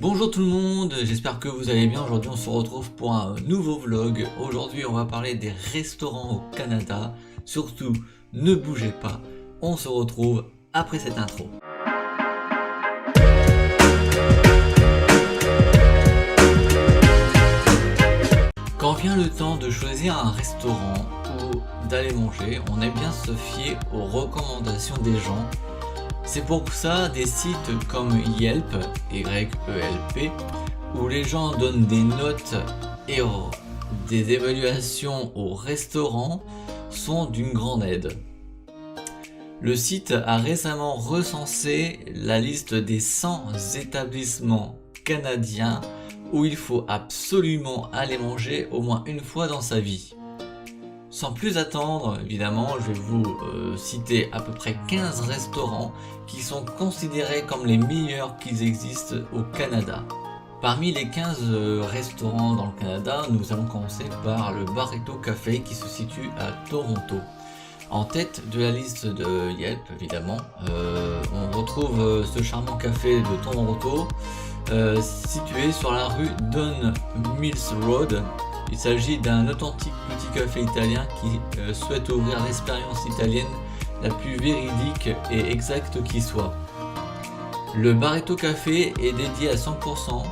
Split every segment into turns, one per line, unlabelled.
Bonjour tout le monde, j'espère que vous allez bien. Aujourd'hui on se retrouve pour un nouveau vlog. Aujourd'hui on va parler des restaurants au Canada. Surtout ne bougez pas, on se retrouve après cette intro. Quand vient le temps de choisir un restaurant ou d'aller manger, on aime bien se fier aux recommandations des gens. C'est pour ça des sites comme Yelp, Y-E-L-P, où les gens donnent des notes et des évaluations aux restaurants sont d'une grande aide. Le site a récemment recensé la liste des 100 établissements canadiens où il faut absolument aller manger au moins une fois dans sa vie. Sans plus attendre, évidemment, je vais vous citer à peu près 15 restaurants qui sont considérés comme les meilleurs qui existent au Canada. Parmi les 15 restaurants dans le Canada, nous allons commencer par le Barreto Café qui se situe à Toronto. En tête de la liste de Yelp, évidemment, on retrouve ce charmant café de Toronto, situé sur la rue Don Mills Road. Il s'agit d'un authentique petit café italien qui souhaite ouvrir l'expérience italienne la plus véridique et exacte qui soit. Le Barreto Café est dédié à 100%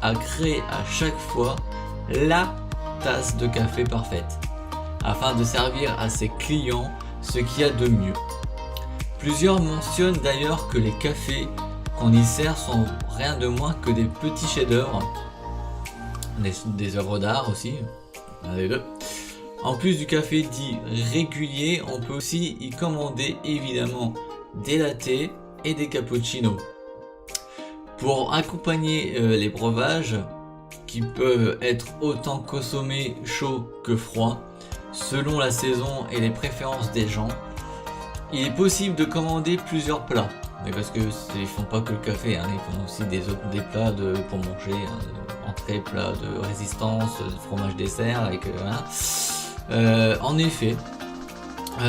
à créer à chaque fois la tasse de café parfaite, afin de servir à ses clients ce qu'il y a de mieux. Plusieurs mentionnent d'ailleurs que les cafés qu'on y sert sont rien de moins que des petits chefs-d'œuvre, des œuvres d'art aussi, l'un des deux. En plus du café dit régulier, on peut aussi y commander évidemment des lattés et des cappuccinos. Pour accompagner les breuvages, qui peuvent être autant consommés chaud que froid, selon la saison et les préférences des gens, il est possible de commander plusieurs plats. Mais parce que ils font pas que le café, hein, ils font aussi des plats pour manger, hein, entrée, plat de résistance, fromage dessert avec en effet,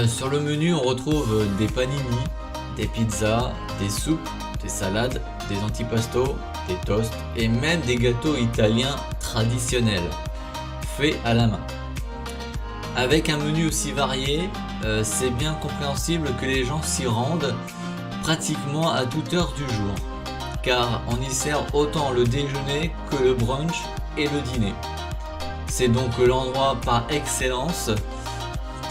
sur le menu on retrouve des panini, des pizzas, des soupes, des salades, des antipastos, des toasts et même des gâteaux italiens traditionnels, faits à la main. Avec un menu aussi varié, c'est bien compréhensible que les gens s'y rendent pratiquement à toute heure du jour, car on y sert autant le déjeuner que le brunch et le dîner. C'est donc l'endroit par excellence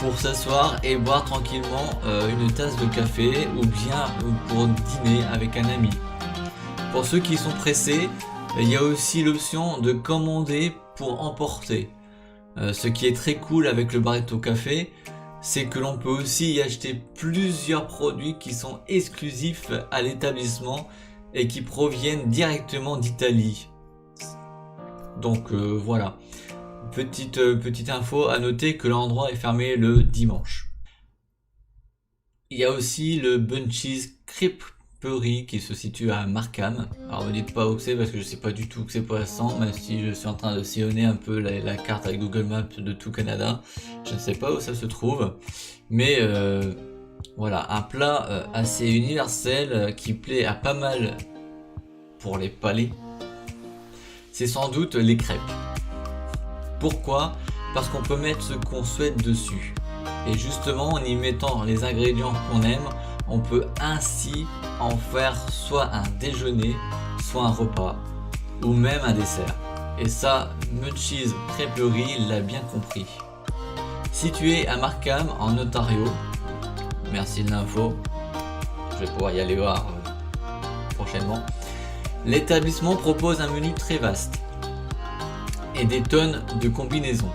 pour s'asseoir et boire tranquillement une tasse de café ou bien pour dîner avec un ami. Pour ceux qui sont pressés, il y a aussi l'option de commander pour emporter. Ce qui est très cool avec le Barreto Café, c'est que l'on peut aussi y acheter plusieurs produits qui sont exclusifs à l'établissement et qui proviennent directement d'Italie. Donc voilà, petite info à noter que l'endroit est fermé le dimanche. Il y a aussi le Bunchies Crêperie qui se situe à Markham. Alors me dites pas où c'est parce que je sais pas du tout où c'est pour l'instant, même si je suis en train de sillonner un peu la carte avec Google Maps de tout Canada. Je ne sais pas où ça se trouve, mais voilà, un plat assez universel qui plaît à pas mal pour les palais. C'est sans doute les crêpes. Pourquoi? Parce qu'on peut mettre ce qu'on souhaite dessus. Et justement, en y mettant les ingrédients qu'on aime, on peut ainsi en faire soit un déjeuner, soit un repas, ou même un dessert. Et ça, Munchies Crêperie l'a bien compris. Situé à Markham, en Ontario, merci de l'info, je vais pouvoir y aller voir prochainement. L'établissement propose un menu très vaste et des tonnes de combinaisons.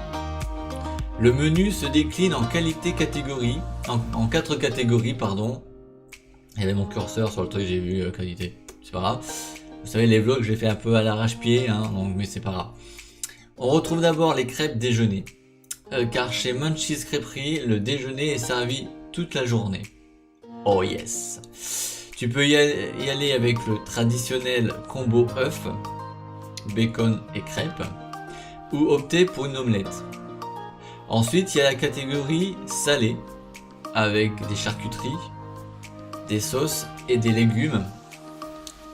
Le menu se décline en en 4 catégories, pardon. Il y avait mon curseur sur le truc, j'ai vu qualité, c'est pas grave. Vous savez, les vlogs, je les fais un peu à l'arrache-pied, hein, donc, mais c'est pas grave. On retrouve d'abord les crêpes déjeuner, car chez Munchies Crêperie, le déjeuner est servi toute la journée. Oh yes! Tu peux y aller avec le traditionnel combo œuf, bacon et crêpes, ou opter pour une omelette. Ensuite, il y a la catégorie salée, avec des charcuteries, des sauces et des légumes,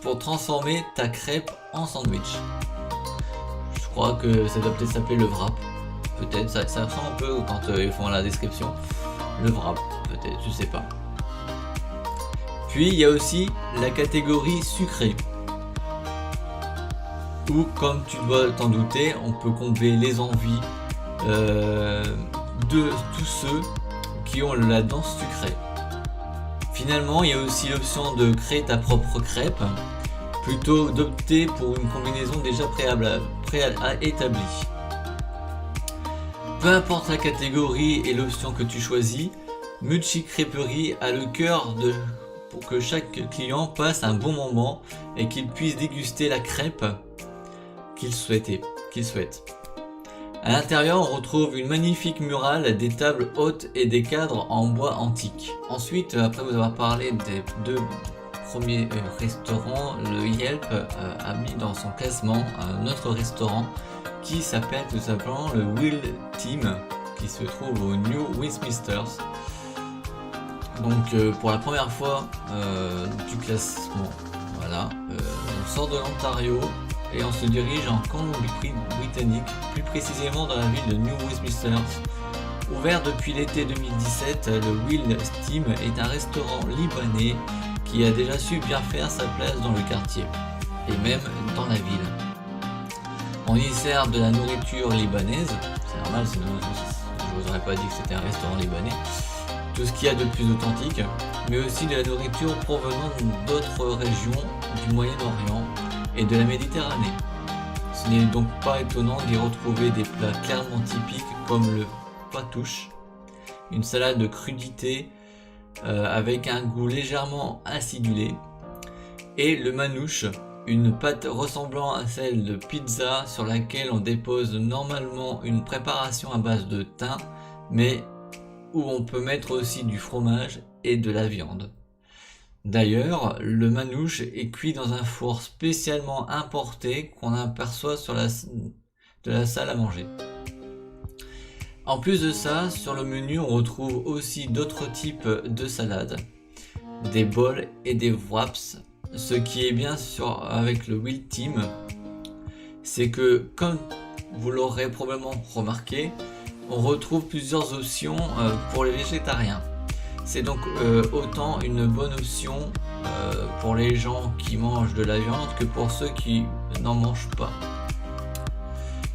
pour transformer ta crêpe en sandwich. Je crois que ça doit peut-être s'appeler le wrap. Peut-être, ça ressemble un peu quand ils font la description. Le wrap, peut-être, je sais pas. Puis il y a aussi la catégorie sucrée, où comme tu dois t'en douter, on peut combler les envies de tous ceux qui ont la dent sucrée. Finalement, il y a aussi l'option de créer ta propre crêpe, plutôt d'opter pour une combinaison déjà établie. Peu importe la catégorie et l'option que tu choisis, Mucci Crêperie a le cœur pour que chaque client passe un bon moment et qu'il puisse déguster la crêpe qu'il souhaite. À l'intérieur, on retrouve une magnifique murale, des tables hautes et des cadres en bois antique. Ensuite, après vous avoir parlé des 2 premiers restaurants, le Yelp a mis dans son classement un autre restaurant qui s'appelle tout simplement le Will Team, qui se trouve au New Westminster. Donc pour la première fois du classement, voilà, on sort de l'Ontario et on se dirige en Colombie-Britannique, plus précisément dans la ville de New Westminster. Ouvert depuis l'été 2017, le Will Team est un restaurant libanais qui a déjà su bien faire sa place dans le quartier, et même dans la ville. On y sert de la nourriture libanaise, c'est normal, sinon je vous aurais pas dit que c'était un restaurant libanais, tout ce qu'il y a de plus authentique, mais aussi de la nourriture provenant d'autres régions du Moyen-Orient et de la Méditerranée. Ce n'est donc pas étonnant d'y retrouver des plats clairement typiques comme le fatouche, une salade de crudité avec un goût légèrement acidulé, et le manouche, une pâte ressemblant à celle de pizza sur laquelle on dépose normalement une préparation à base de thym, mais où on peut mettre aussi du fromage et de la viande. D'ailleurs, le manouche est cuit dans un four spécialement importé qu'on aperçoit de la salle à manger. En plus de ça, sur le menu, on retrouve aussi d'autres types de salades, des bols et des wraps. Ce qui est bien sûr avec le Will Team, c'est que, comme vous l'aurez probablement remarqué, on retrouve plusieurs options pour les végétariens. C'est donc autant une bonne option pour les gens qui mangent de la viande que pour ceux qui n'en mangent pas.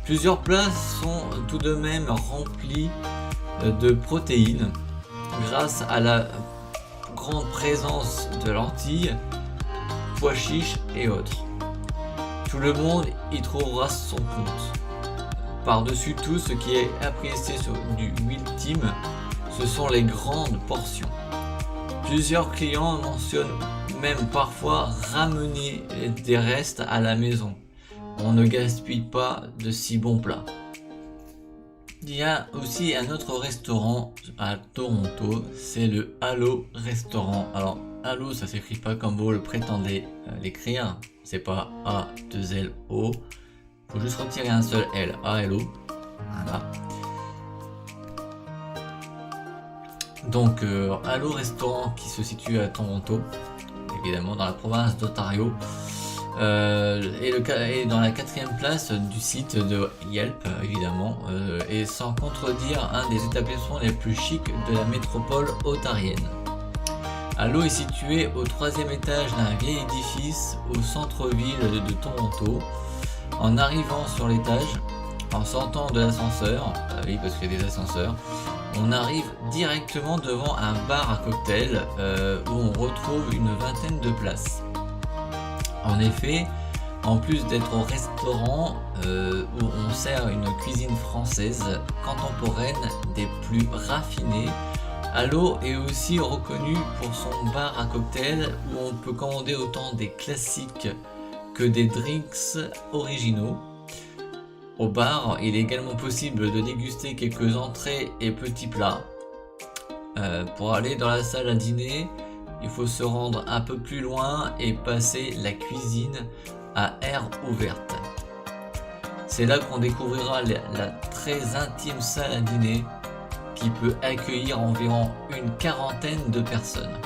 Plusieurs plats sont tout de même remplis de protéines grâce à la grande présence de lentilles, pois chiches et autres. Tout le monde y trouvera son compte. Par-dessus tout, ce qui est apprécié du Will Team, ce sont les grandes portions. Plusieurs clients mentionnent même parfois ramener des restes à la maison. On ne gaspille pas de si bons plats. Il y a aussi un autre restaurant à Toronto, c'est le Halo Restaurant. Alors Halo, ça s'écrit pas comme vous le prétendez l'écrire, c'est pas A2LO, faut juste retirer un seul L, A-L-O, voilà. Donc Halo Restaurant qui se situe à Toronto, évidemment dans la province d'Ontario, et dans la 4e place du site de Yelp, évidemment, et sans contredire un des établissements les plus chics de la métropole ontarienne. Halo est situé au 3e étage d'un vieil édifice au centre-ville de Toronto. En arrivant sur l'étage, en sortant de l'ascenseur, oui parce qu'il y a des ascenseurs, on arrive directement devant un bar à cocktail où on retrouve une vingtaine de places. En effet, en plus d'être au restaurant où on sert une cuisine française contemporaine des plus raffinées, Halo est aussi reconnu pour son bar à cocktail où on peut commander autant des classiques que des drinks originaux. Au bar, il est également possible de déguster quelques entrées et petits plats. Pour aller dans la salle à dîner, il faut se rendre un peu plus loin et passer la cuisine à air ouverte. C'est là qu'on découvrira la très intime salle à dîner qui peut accueillir environ une quarantaine de personnes.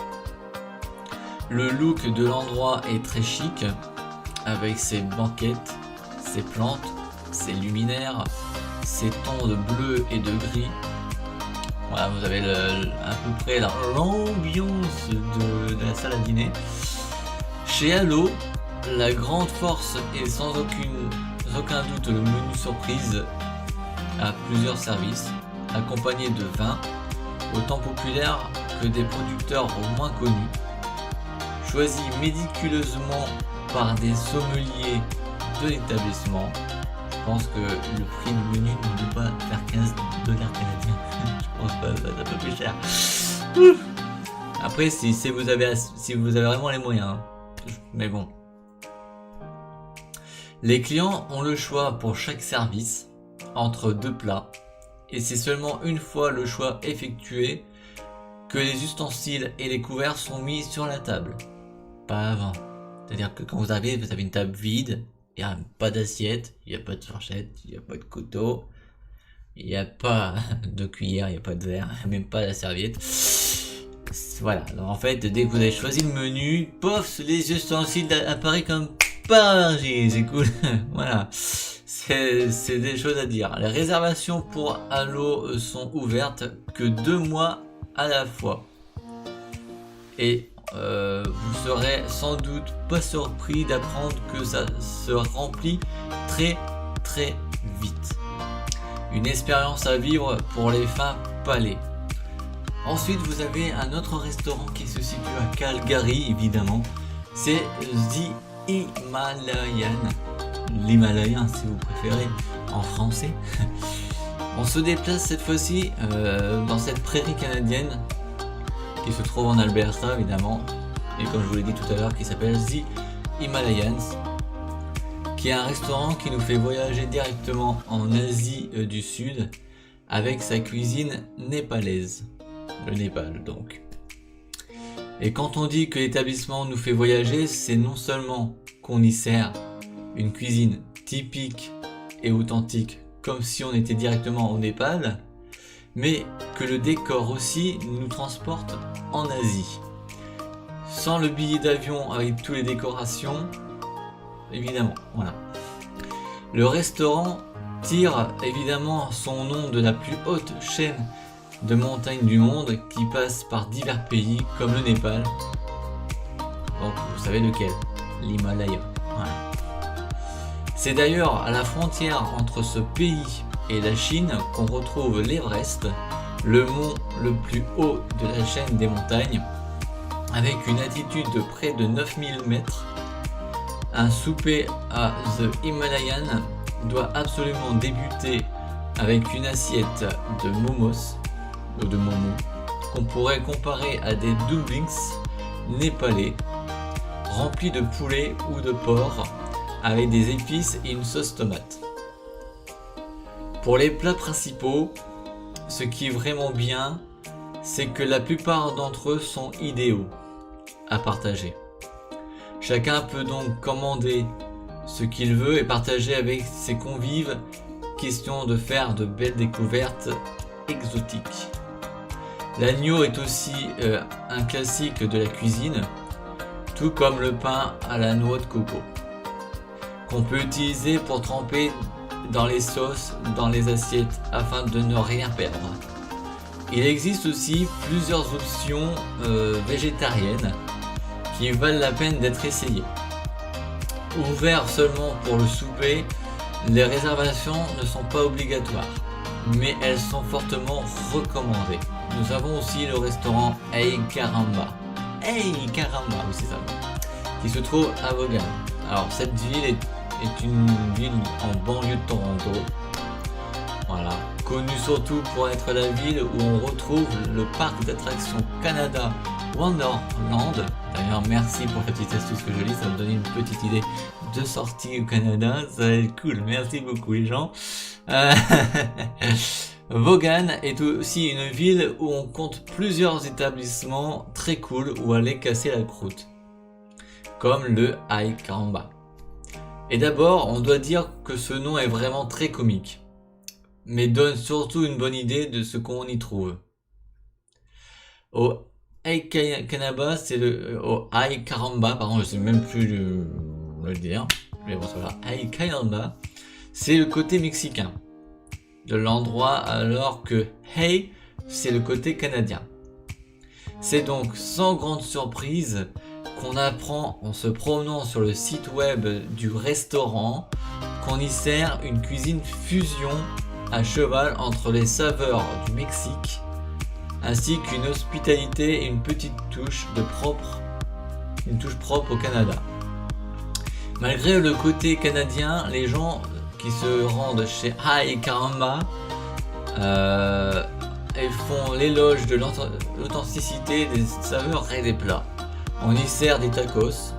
Le look de l'endroit est très chic, avec ses banquettes, ses plantes, ses luminaires, ses tons de bleu et de gris. Voilà, vous avez à peu près l'ambiance de la salle à dîner. Chez Halo, la grande force est sans aucun doute le menu surprise à plusieurs services, accompagné de vins, autant populaires que des producteurs moins connus, choisi méticuleusement par des sommeliers de l'établissement. Je pense que le prix du menu ne doit pas faire 15 dollars canadiens. Je pense pas, ça peut plus cher. Ouf. Après, si vous avez vraiment les moyens, hein. Mais bon. Les clients ont le choix pour chaque service entre 2 plats, et c'est seulement une fois le choix effectué que les ustensiles et les couverts sont mis sur la table. Pas avant. C'est-à-dire que quand vous arrivez, vous avez une table vide, il n'y a pas d'assiette, il n'y a pas de fourchette, il n'y a pas de couteau, il n'y a pas de cuillère, il n'y a pas de verre, même pas la serviette. Voilà, alors en fait, dès que vous avez choisi le menu, pof, les ustensiles apparaissent comme par magie, c'est cool. Voilà, c'est des choses à dire. Les réservations pour Halo sont ouvertes que 2 mois à la fois. Et vous serez sans doute pas surpris d'apprendre que ça se remplit très très vite. Une expérience à vivre pour les fins palais. Ensuite, vous avez un autre restaurant qui se situe à Calgary, évidemment. C'est The Himalayan. L'Himalayan, si vous préférez, en français. On se déplace cette fois-ci dans cette prairie canadienne qui se trouve en Alberta, évidemment. Et comme je vous l'ai dit tout à l'heure, qui s'appelle The Himalayans, qui est un restaurant qui nous fait voyager directement en Asie du Sud avec sa cuisine népalaise. Le Népal donc. Et quand on dit que l'établissement nous fait voyager, c'est non seulement qu'on y sert une cuisine typique et authentique comme si on était directement au Népal, mais que le décor aussi nous transporte en Asie. Sans le billet d'avion avec toutes les décorations, évidemment, voilà. Le restaurant tire évidemment son nom de la plus haute chaîne de montagnes du monde qui passe par divers pays comme le Népal. Donc vous savez lequel, l'Himalaya. Voilà. C'est d'ailleurs à la frontière entre ce pays et la Chine qu'on retrouve l'Everest, le mont le plus haut de la chaîne des montagnes, avec une altitude de près de 9000 mètres. Un souper à The Himalayan doit absolument débuter avec une assiette de momos ou de momo qu'on pourrait comparer à des dumplings népalais remplis de poulet ou de porc avec des épices et une sauce tomate. Pour les plats principaux, ce qui est vraiment bien, c'est que la plupart d'entre eux sont idéaux à partager. Chacun peut donc commander ce qu'il veut et partager avec ses convives, question de faire de belles découvertes exotiques. L'agneau est aussi un classique de la cuisine, tout comme le pain à la noix de coco, qu'on peut utiliser pour tremper dans les sauces, dans les assiettes, afin de ne rien perdre. Il existe aussi plusieurs options végétariennes qui valent la peine d'être essayées. Ouvert seulement pour le souper, les réservations ne sont pas obligatoires, mais elles sont fortement recommandées. Nous avons aussi le restaurant Hey Caramba, oui c'est ça, qui se trouve à Vaughan. Alors cette ville est une ville en banlieue de Toronto, voilà, connue surtout pour être la ville où on retrouve le parc d'attractions Canada Wonderland. D'ailleurs merci pour la petite astuce que je lis, ça me donne une petite idée de sortie au Canada, ça va être cool, merci beaucoup les gens. Vaughan est aussi une ville où on compte plusieurs établissements très cool où aller casser la croûte, comme le Hey Caramba. Et d'abord, on doit dire que ce nom est vraiment très comique, mais donne surtout une bonne idée de ce qu'on y trouve. Au Ai Caramba, c'est Ai Caramba, pardon, je sais même plus le dire. Mais bon, voilà. Ai Caramba, c'est le côté mexicain de l'endroit, alors que Hey, c'est le côté canadien. C'est donc sans grande surprise qu'on apprend en se promenant sur le site web du restaurant qu'on y sert une cuisine fusion à cheval entre les saveurs du Mexique ainsi qu'une hospitalité et une petite touche propre au Canada. Malgré le côté canadien, les gens qui se rendent chez Ai Caramba elles font l'éloge de l'authenticité des saveurs et des plats. On y sert des tacos,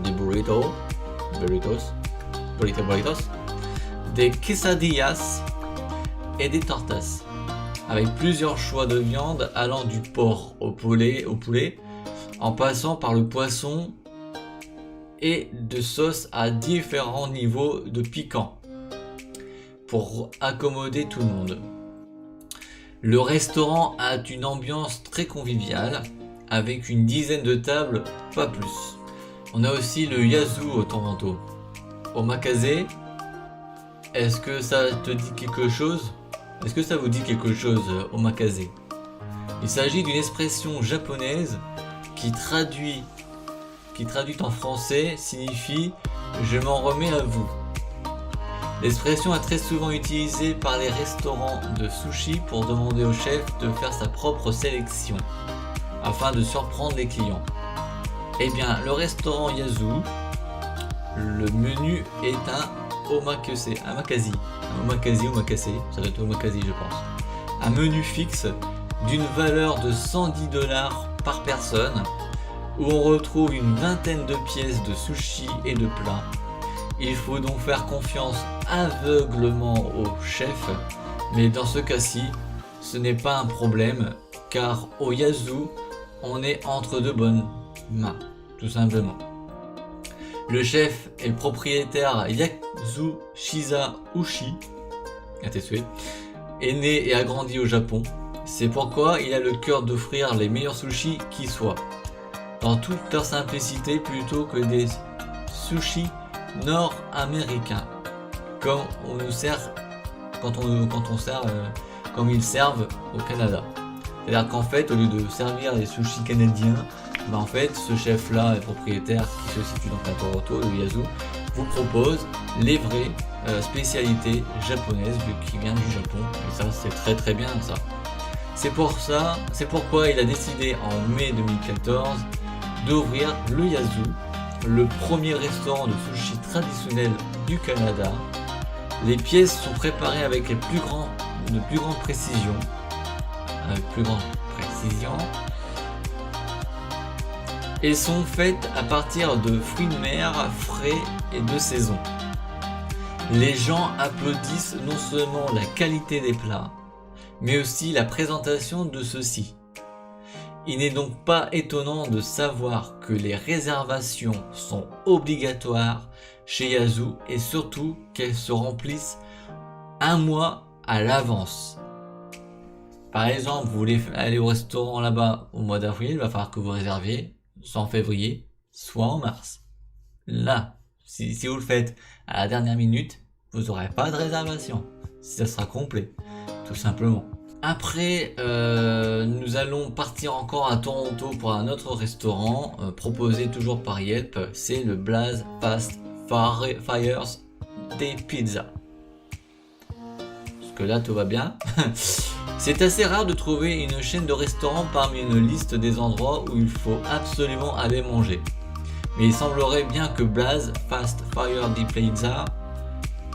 des burritos, des quesadillas et des tortas, avec plusieurs choix de viande allant du porc au poulet, en passant par le poisson et de sauces à différents niveaux de piquant pour accommoder tout le monde. Le restaurant a une ambiance très conviviale avec une dizaine de tables, pas plus. On a aussi le Yazoo au Toronto. Omakase, est-ce que ça te dit quelque chose? Est-ce que ça vous dit quelque chose, omakase? Il s'agit d'une expression japonaise qui traduite en français signifie « je m'en remets à vous ». L'expression est très souvent utilisée par les restaurants de sushi pour demander au chef de faire sa propre sélection afin de surprendre les clients. Eh bien, le restaurant Yazoo, le menu est un omakase, ça doit être omakase je pense. Un menu fixe d'une valeur de 110$ par personne où on retrouve une vingtaine de pièces de sushi et de plats. Il faut donc faire confiance aveuglement au chef, mais dans ce cas-ci, ce n'est pas un problème, car au Yazoo, on est entre de bonnes mains, tout simplement. Le chef et le propriétaire Yasuzhisa Ushi, est né et a grandi au Japon. C'est pourquoi il a le cœur d'offrir les meilleurs sushis qui soient, dans toute leur simplicité, plutôt que des sushis nord-américains, comme on nous sert comme ils servent au Canada. C'est-à-dire qu'en fait, au lieu de servir des sushis canadiens, en fait, ce chef-là, le propriétaire qui se situe dans Toronto, le Yazoo, vous propose les vraies spécialités japonaises, vu qu'il vient du Japon. Et ça, c'est très très bien ça. C'est pourquoi il a décidé en mai 2014 d'ouvrir le Yazoo, le premier restaurant de sushi traditionnel du Canada. Les pièces sont préparées avec de plus grande précision, et sont faites à partir de fruits de mer frais et de saison. Les gens applaudissent non seulement la qualité des plats, mais aussi la présentation de ceux-ci. Il n'est donc pas étonnant de savoir que les réservations sont obligatoires chez Yazoo et surtout qu'elles se remplissent un mois à l'avance. Par exemple, vous voulez aller au restaurant là-bas au mois d'avril, il va falloir que vous réserviez soit en février, soit en mars. Là, si vous le faites à la dernière minute, vous n'aurez pas de réservation. Ça sera complet, tout simplement. Après, nous allons partir encore à Toronto pour un autre restaurant proposé toujours par Yelp. C'est le Blaze Fast Fires des pizzas. Parce que là, tout va bien. C'est assez rare de trouver une chaîne de restaurants parmi une liste des endroits où il faut absolument aller manger. Mais il semblerait bien que Blaze Fast Fire di Pizza,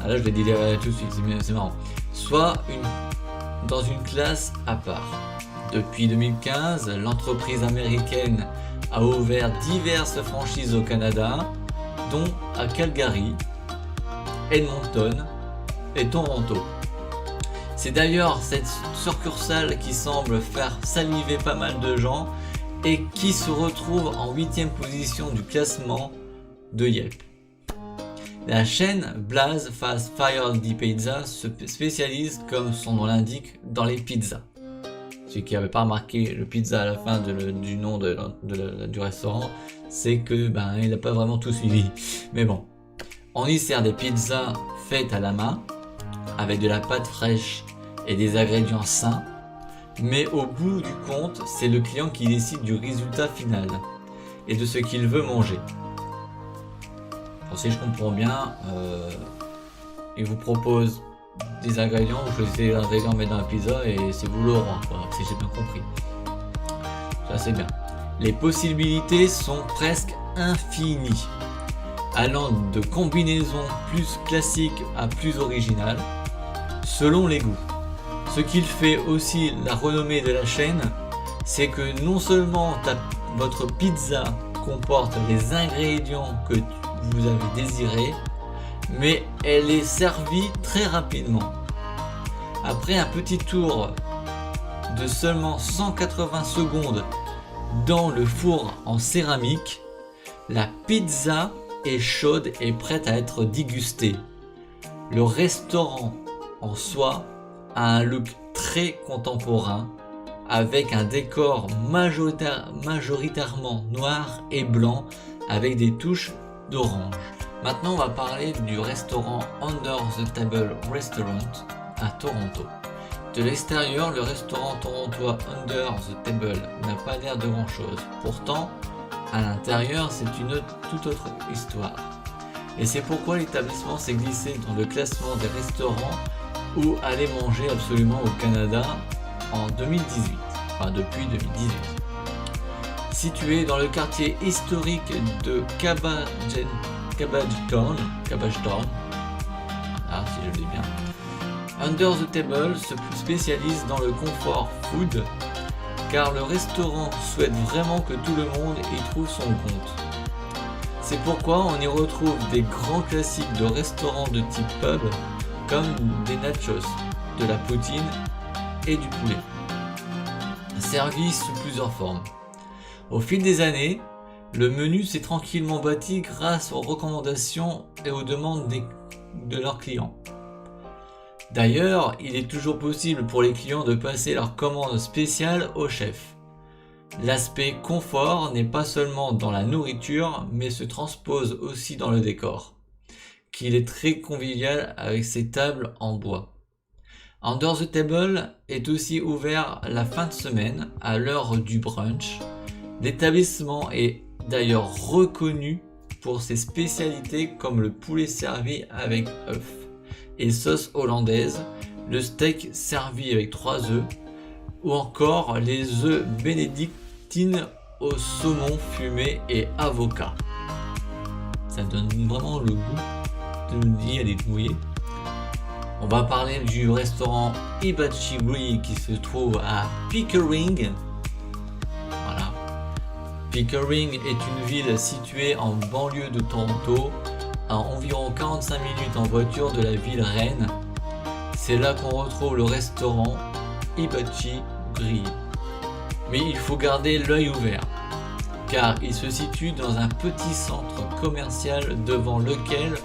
là je vais dire tout de suite, c'est marrant, soit dans une classe à part. Depuis 2015, l'entreprise américaine a ouvert diverses franchises au Canada, dont à Calgary, Edmonton et Toronto. C'est d'ailleurs cette succursale qui semble faire saliver pas mal de gens et qui se retrouve en 8e position du classement de Yelp. La chaîne Blaze Fast Fire di Pizza se spécialise, comme son nom l'indique, dans les pizzas. ceux qui n'avaient pas remarqué le pizza à la fin du nom du restaurant, c'est que il n'a pas vraiment tout suivi. Mais bon, on y sert des pizzas faites à la main, avec de la pâte fraîche et des ingrédients sains. Mais au bout du compte, c'est le client qui décide du résultat final et de ce qu'il veut manger. Alors, si je comprends bien, il vous propose des ingrédients, vous choisissez les ingrédients à mettre dans la pizza et c'est vous le roi, si j'ai bien compris. Ça c'est bien. Les possibilités sont presque infinies, allant de combinaisons plus classiques à plus originales, selon les goûts. Ce qui fait aussi la renommée de la chaîne, c'est que non seulement votre pizza comporte les ingrédients que vous avez désirés, mais elle est servie très rapidement. Après un petit tour de seulement 180 secondes dans le four en céramique, la pizza est chaude et prête à être dégustée. Le restaurant en soi a un look très contemporain avec un décor majoritairement noir et blanc avec des touches d'orange. Maintenant, on va parler du restaurant Under the Table Restaurant à Toronto. De l'extérieur, le restaurant torontois Under the Table n'a pas l'air de grand chose. Pourtant, à l'intérieur, c'est une toute autre histoire. Et c'est pourquoi l'établissement s'est glissé dans le classement des restaurants où aller manger absolument au Canada en 2018. Enfin, depuis 2018. Situé dans le quartier historique de Cabbagetown, si je le dis bien. Under the Table se spécialise dans le confort food, car le restaurant souhaite vraiment que tout le monde y trouve son compte. C'est pourquoi on y retrouve des grands classiques de restaurants de type pub, comme des nachos, de la poutine et du poulet, servis sous plusieurs formes. Au fil des années, le menu s'est tranquillement bâti grâce aux recommandations et aux demandes de leurs clients. D'ailleurs, il est toujours possible pour les clients de passer leur commande spéciale au chef. L'aspect confort n'est pas seulement dans la nourriture, mais se transpose aussi dans le décor, qu'il est très convivial avec ses tables en bois. Under the Table est aussi ouvert la fin de semaine à l'heure du brunch. L'établissement est d'ailleurs reconnu pour ses spécialités comme le poulet servi avec œufs et sauce hollandaise, le steak servi avec 3 œufs ou encore les œufs bénédictines au saumon fumé et avocat. Ça donne vraiment le goût de d'y aller mouiller. On va parler du restaurant Hibachi Grill qui se trouve à Pickering. Voilà. Pickering est une ville située en banlieue de Toronto, à environ 45 minutes en voiture de la ville reine. C'est là qu'on retrouve le restaurant Hibachi Grill. Mais il faut garder l'œil ouvert, car il se situe dans un petit centre commercial devant lequel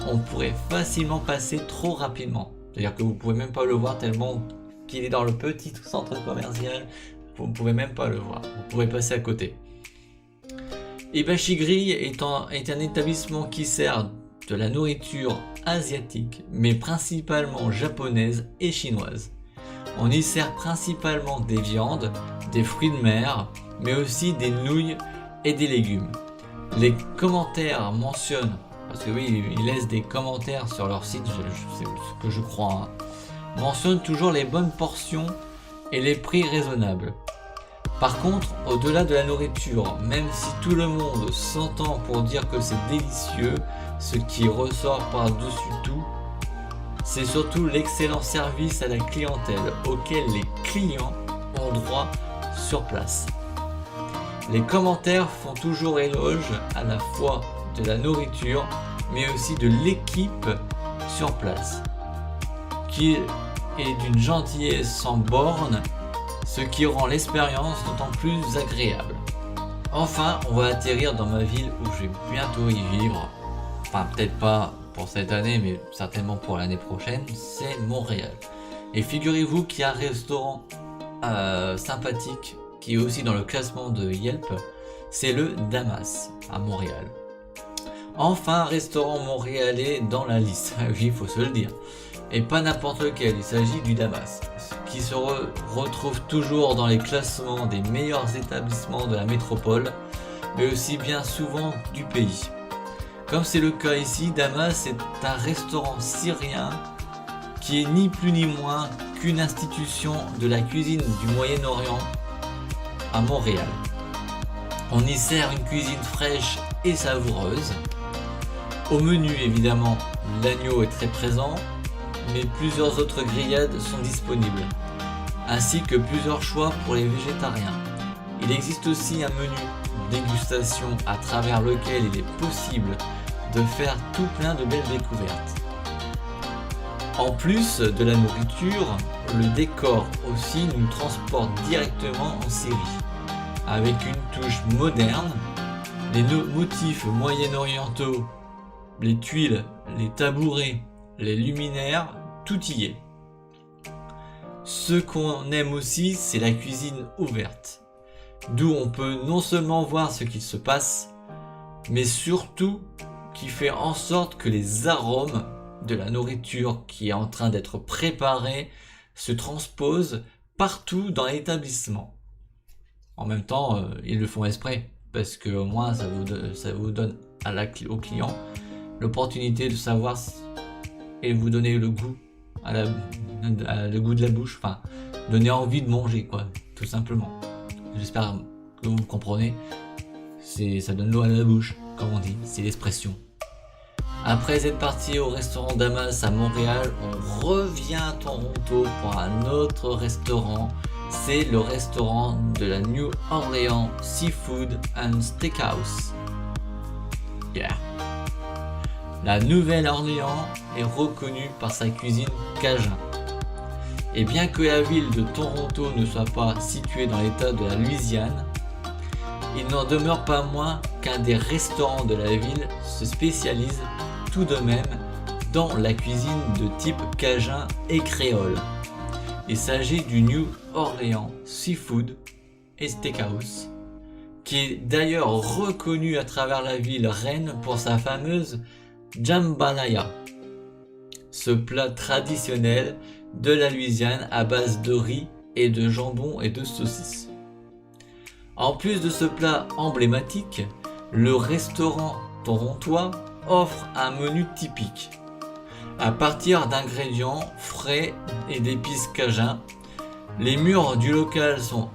on pourrait facilement passer trop rapidement. C'est-à-dire que vous ne pouvez même pas le voir tellement qu'il est dans le petit centre commercial, vous ne pouvez même pas le voir, vous pourrez passer à côté. Hibachi Grill est un établissement qui sert de la nourriture asiatique, mais principalement japonaise et chinoise. On y sert principalement des viandes, des fruits de mer, mais aussi des nouilles et des légumes. Les commentaires mentionnent, parce que oui, ils laissent des commentaires sur leur site, c'est ce que je crois, mentionnent toujours les bonnes portions et les prix raisonnables. Par contre, au-delà de la nourriture, même si tout le monde s'entend pour dire que c'est délicieux, ce qui ressort par-dessus tout, c'est surtout l'excellent service à la clientèle auquel les clients ont droit sur place. Les commentaires font toujours éloge à la fois de la nourriture, mais aussi de l'équipe sur place, qui est d'une gentillesse sans borne, ce qui rend l'expérience d'autant plus agréable. Enfin, on va atterrir dans ma ville où je vais bientôt y vivre, enfin peut-être pas pour cette année, mais certainement pour l'année prochaine, c'est Montréal. Et figurez-vous qu'il y a un restaurant sympathique qui est aussi dans le classement de Yelp, c'est le Damas à Montréal. Enfin, un restaurant montréalais dans la liste, oui, il faut se le dire. Et pas n'importe lequel, il s'agit du Damas, qui se retrouve toujours dans les classements des meilleurs établissements de la métropole, mais aussi bien souvent du pays. Comme c'est le cas ici, Damas est un restaurant syrien qui est ni plus ni moins qu'une institution de la cuisine du Moyen-Orient à Montréal. On y sert une cuisine fraîche et savoureuse. Au menu, évidemment, l'agneau est très présent, mais plusieurs autres grillades sont disponibles, ainsi que plusieurs choix pour les végétariens. Il existe aussi un menu dégustation à travers lequel il est possible de faire tout plein de belles découvertes. En plus de la nourriture, le décor aussi nous transporte directement en Syrie, avec une touche moderne, les motifs moyen-orientaux, les tuiles, les tabourets, les luminaires, tout y est. Ce qu'on aime aussi, c'est la cuisine ouverte, d'où on peut non seulement voir ce qu'il se passe, mais surtout qui fait en sorte que les arômes de la nourriture qui est en train d'être préparée se transposent partout dans l'établissement. En même temps, ils le font exprès, parce que au moins ça vous donne au client l'opportunité de savoir et vous donner le goût le goût de la bouche, enfin donner envie de manger, quoi, tout simplement. J'espère que vous comprenez. Ça donne l'eau à la bouche, comme on dit, c'est l'expression. Après être parti au restaurant Damas à Montréal, on revient à Toronto pour un autre restaurant. C'est le restaurant de la New Orleans Seafood and Steakhouse. Yeah. La Nouvelle-Orléans est reconnue par sa cuisine cajun. Et bien que la ville de Toronto ne soit pas située dans l'état de la Louisiane, il n'en demeure pas moins qu'un des restaurants de la ville se spécialise tout de même dans la cuisine de type cajun et créole. Il s'agit du New Orleans Seafood and Steakhouse, qui est d'ailleurs reconnu à travers la ville reine pour sa fameuse jambalaya, ce plat traditionnel de la Louisiane à base de riz et de jambon et de saucisses. En plus de ce plat emblématique, le restaurant torontois offre un menu typique. À partir d'ingrédients frais et d'épices cajun, les murs du local sont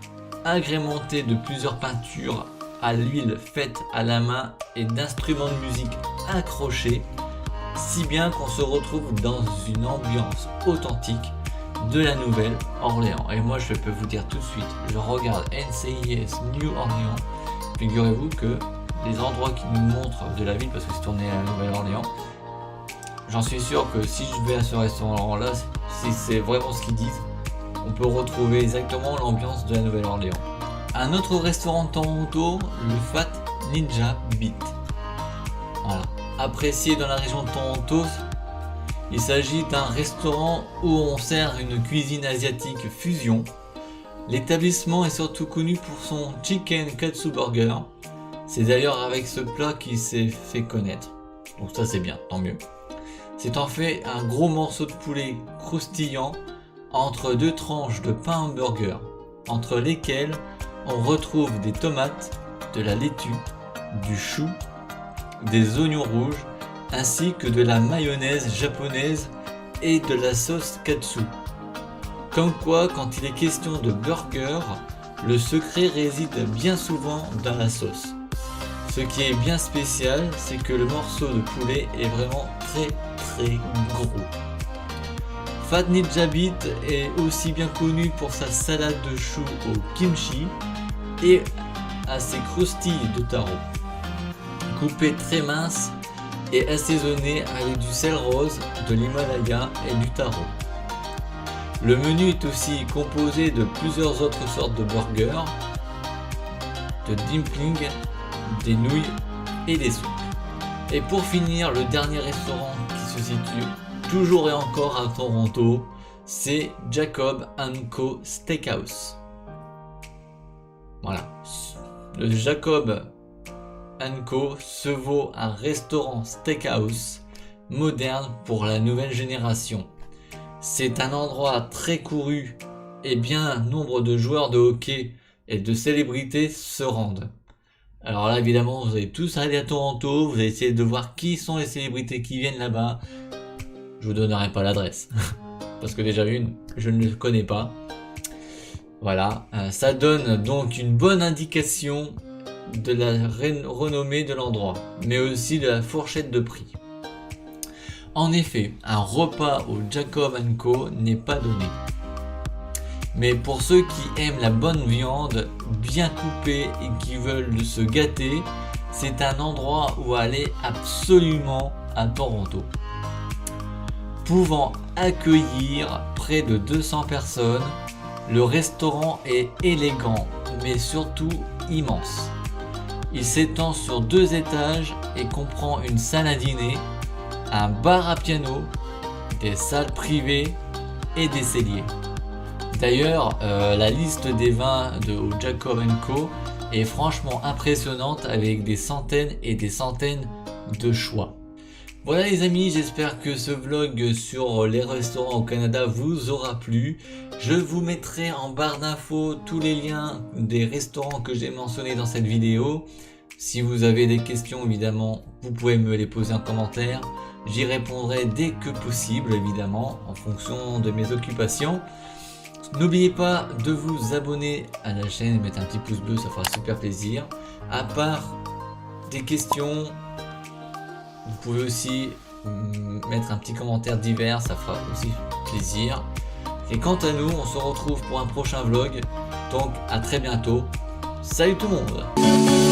agrémentés de plusieurs peintures à l'huile faites à la main et d'instruments de musique accrochés, si bien qu'on se retrouve dans une ambiance authentique de la Nouvelle-Orléans. Et moi je peux vous dire tout de suite, je regarde NCIS New Orleans, figurez-vous que les endroits qui nous montrent de la ville, parce que c'est tourné à la Nouvelle-Orléans, j'en suis sûr que si je vais à ce restaurant-là, si c'est vraiment ce qu'ils disent, on peut retrouver exactement l'ambiance de la Nouvelle-Orléans. Un autre restaurant de Toronto, le Fat Ninja Beat. Voilà. Apprécié dans la région de Toronto, il s'agit d'un restaurant où on sert une cuisine asiatique fusion. L'établissement est surtout connu pour son Chicken Katsu Burger. C'est d'ailleurs avec ce plat qu'il s'est fait connaître. Donc ça c'est bien, tant mieux. C'est en fait un gros morceau de poulet croustillant entre deux tranches de pain hamburger, entre lesquelles on retrouve des tomates, de la laitue, du chou, des oignons rouges, ainsi que de la mayonnaise japonaise et de la sauce katsu. Comme quoi, quand il est question de burger, le secret réside bien souvent dans la sauce. Ce qui est bien spécial, c'est que le morceau de poulet est vraiment très gros. Fat Ninja Beat est aussi bien connu pour sa salade de chou au kimchi et à ses croustilles de taro, coupées très minces et assaisonnées avec du sel rose, de l'Himalaya et du taro. Le menu est aussi composé de plusieurs autres sortes de burgers, de dumplings, des nouilles et des soupes. Et pour finir, le dernier restaurant qui se situe toujours et encore à Toronto, c'est Jacob & Co Steakhouse. Voilà. Le Jacob Co se vaut un restaurant steakhouse moderne pour la nouvelle génération. C'est un endroit très couru et bien nombre de joueurs de hockey et de célébrités se rendent. Alors là évidemment vous allez tous aller à Toronto, vous allez essayer de voir qui sont les célébrités qui viennent là-bas. Je vous donnerai pas l'adresse parce que déjà je ne le connais pas. Voilà, ça donne donc une bonne indication de la renommée de l'endroit, mais aussi de la fourchette de prix. En effet, un repas au Jacob Co n'est pas donné. Mais pour ceux qui aiment la bonne viande, bien coupée et qui veulent se gâter, c'est un endroit où aller absolument à Toronto. Pouvant accueillir près de 200 personnes, le restaurant est élégant, mais surtout immense. Il s'étend sur 2 étages et comprend une salle à dîner, un bar à piano, des salles privées et des celliers. D'ailleurs, la liste des vins de Jacob Co est franchement impressionnante avec des centaines et des centaines de choix. Voilà les amis, j'espère que ce vlog sur les restaurants au Canada vous aura plu. Je vous mettrai en barre d'infos tous les liens des restaurants que j'ai mentionnés dans cette vidéo. Si vous avez des questions évidemment, vous pouvez me les poser en commentaire. J'y répondrai dès que possible évidemment en fonction de mes occupations. N'oubliez pas de vous abonner à la chaîne et mettre un petit pouce bleu, ça fera super plaisir. À part des questions, vous pouvez aussi mettre un petit commentaire divers, ça fera aussi plaisir. Et quant à nous, on se retrouve pour un prochain vlog. Donc à très bientôt. Salut tout le monde!